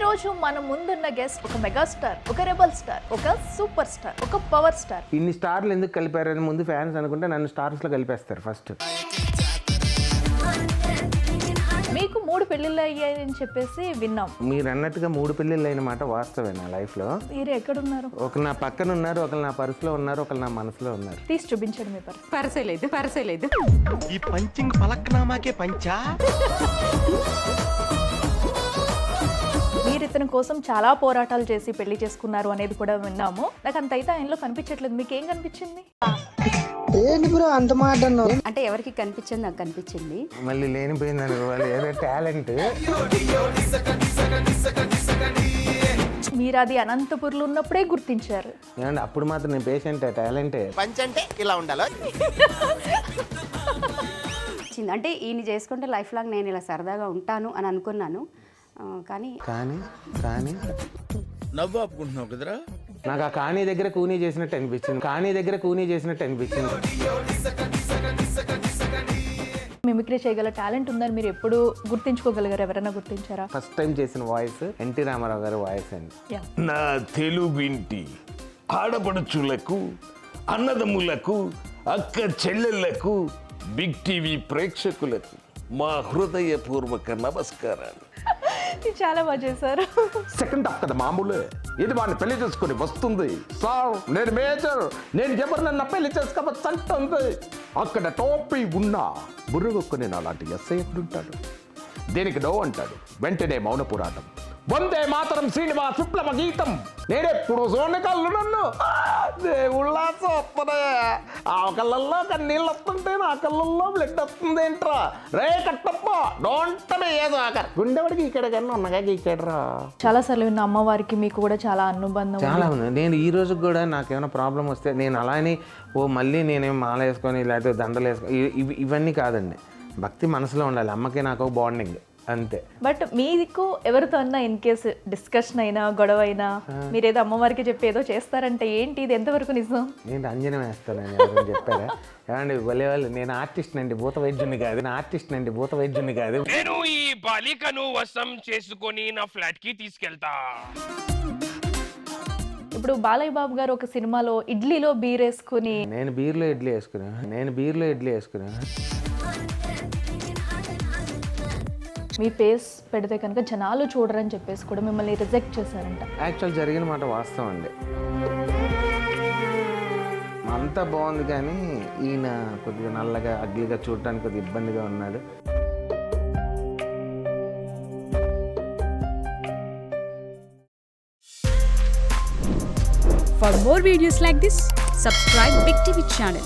రోజు మన ముందున్న గెస్ట్ ఒక మెగాస్టార్, ఒక రెబల్ స్టార్, ఒక సూపర్ స్టార్, ఒక పవర్ స్టార్. ఇన్ని స్టార్లు ఎందుకు కలిపారని ముందు ఫ్యాన్స్ అనుకుంటే నన్ను స్టార్స్ లో కలిపేస్తారు ఫస్ట్. మీకు 3 పెళ్లిళ్ళు అయ్యాయని చెప్పేసి విన్నాం. మీరు అన్నట్టుగా 3 పెళ్ళిళ్ళు అయిన మాట వాస్తవే నా లైఫ్ లో. మీరు ఎక్కడున్నారు? ఒకరు నా పక్కన ఉన్నారు, ఒకరు నా పర్సులో ఉన్నారు, ఒకరు నా మనసులో ఉన్నారు. తీసి చూపించండి మీ పర్సు. పరసలేదు ఈ పంచింగ్ పలక్నామాకే పంచా. మీరు ఇతని కోసం చాలా పోరాటాలు చేసి పెళ్లి చేసుకున్నారు అనేది కూడా విన్నాము. నాకు అంత అయితే ఆయనలో కనిపించట్లేదు. మీకు ఏం కనిపించింది? ఏంటి బ్రో అంత మాట అన్నావు? అంటే ఎవరికి కనిపించింది? నాకు కనిపించింది. మళ్ళీ లేనిపోయిందని వాళ్ళు ఏదో టాలెంట్. మీరు అది అనంతపూర్లో ఉన్నప్పుడే గుర్తించారు. ఏమంటే అప్పుడు మాత్రం నేను పేషెంట్ టాలెంటే. పంచంటే ఇలా ఉండాలి. అంటే ఈయన చేసుకుంటే లైఫ్ లాంగ్ నేను ఇలా సరదాగా ఉంటాను అని అనుకున్నాను. కానీ కానీ నవ్వు ఆపుకుంటున్నావు కదరా. నాకు ఆ కానీ దగ్గర కూనీ చేసినట్టు అనిపించింది. మిమిక్రీ చేయగల టాలెంట్ ఉందని మీరు ఎప్పుడు గుర్తించుకోగలిగారు? ఎవరైనా గుర్తించారా? ఫస్ట్ టైం చేసిన వాయిస్ ఎన్టీ రామారావు గారి వాయిస్ అండి. Yeah. నా తెలుగింటి ఆడపడుచులకు, అన్నదమ్ములకు, అక్క చెల్లెళ్లకు, బిగ్ టీవీ ప్రేక్షకులకు మా హృదయపూర్వక నమస్కారాలు. చాలా బాగా చేశారు. సెకండ్ హాఫ్ కదా మామూలే. ఇది వాడిని పెళ్లి చేసుకుని వస్తుంది సార్, నేను మేజర్, నేను ఎవరినన్నా పెళ్లి చేసుకోవచ్చు అంటుంది. అక్కడ టోపీ ఉన్నా బుర్రగొక్కుని అలాంటి ఎస్ఐ ఎక్కడుంటాడు? దేనికి నో అంటాడు, వెంటనే మౌన పోరాటం. వందే మాతరం శ్రీనివాస్ విప్లవ గీతం. నేనెప్పుడు చూడని కళ్ళు నన్ను దేవుళ్ళ చూస్తున్నా. ఆ కళ్ళల్లో కన్నీళ్ళు వస్తుంటే నా కళ్ళల్లో బ్లడ్ వస్తుంది ఏంట్రా? రే కట్టప్ప డోంట్ ఏదో ఆకర్ గుండెవాడికి ఇక్కడ కన్నా ఉన్నగా గీకేడరా. చాలా సార్లు విన్న అమ్మవారికి మీకు కూడా చాలా అనుబంధం. చాలా ఉంది. నేను ఈ రోజు కూడా నాకేమైనా ప్రాబ్లం వస్తే నేను అలానే మళ్ళీ నేనేం మాల వేసుకొని లేకపోతే దండలు వేసుకొని ఇవన్నీ కాదండి. భక్తి మనసులో ఉండాలి. అమ్మకి నాకు ఒక బాండింగ్ అంతే. బట్ మీకు ఎవరితో అన్నా ఇన్ కేసు డిస్కషన్ అయినా గొడవ అయినా మీరేదో అమ్మవారికి చెప్పి ఏదో చేస్తారంటే ఏంటి ఇది? ఎంతవరకు నిజం? నేను అంజనం వేస్తానని ఎవరైనా చెప్పారా? ఏమండి భలే వాళ్ళు. నేను ఆర్టిస్ట్ నండి, భూత వైద్యుని కాదు. నేను ఈ బాలికను వశం చేసుకొని నా ఫ్లాట్ కి తీసుకెళ్తా. ఇప్పుడు బాలయ్య బాబు గారు ఒక సినిమాలో ఇడ్లీలో బీరేసుకుని నేను బీర్లో ఇడ్లీ వేసుకున్నా. మీ ఫేస్ పెడితే కనుక జనాలు చూడరని చెప్పేసి కూడా మిమ్మల్ని రిజెక్ట్ చేశారంట. యాక్చువల్ జరిగిన మాట వాస్తవం అండి. అంతా బాగుంది కానీ ఈయన కొద్దిగా నల్లగా అగ్లీగా చూడటానికి కొద్దిగా ఇబ్బందిగా ఉన్నాడు. For more videos like this, subscribe Big TV channel.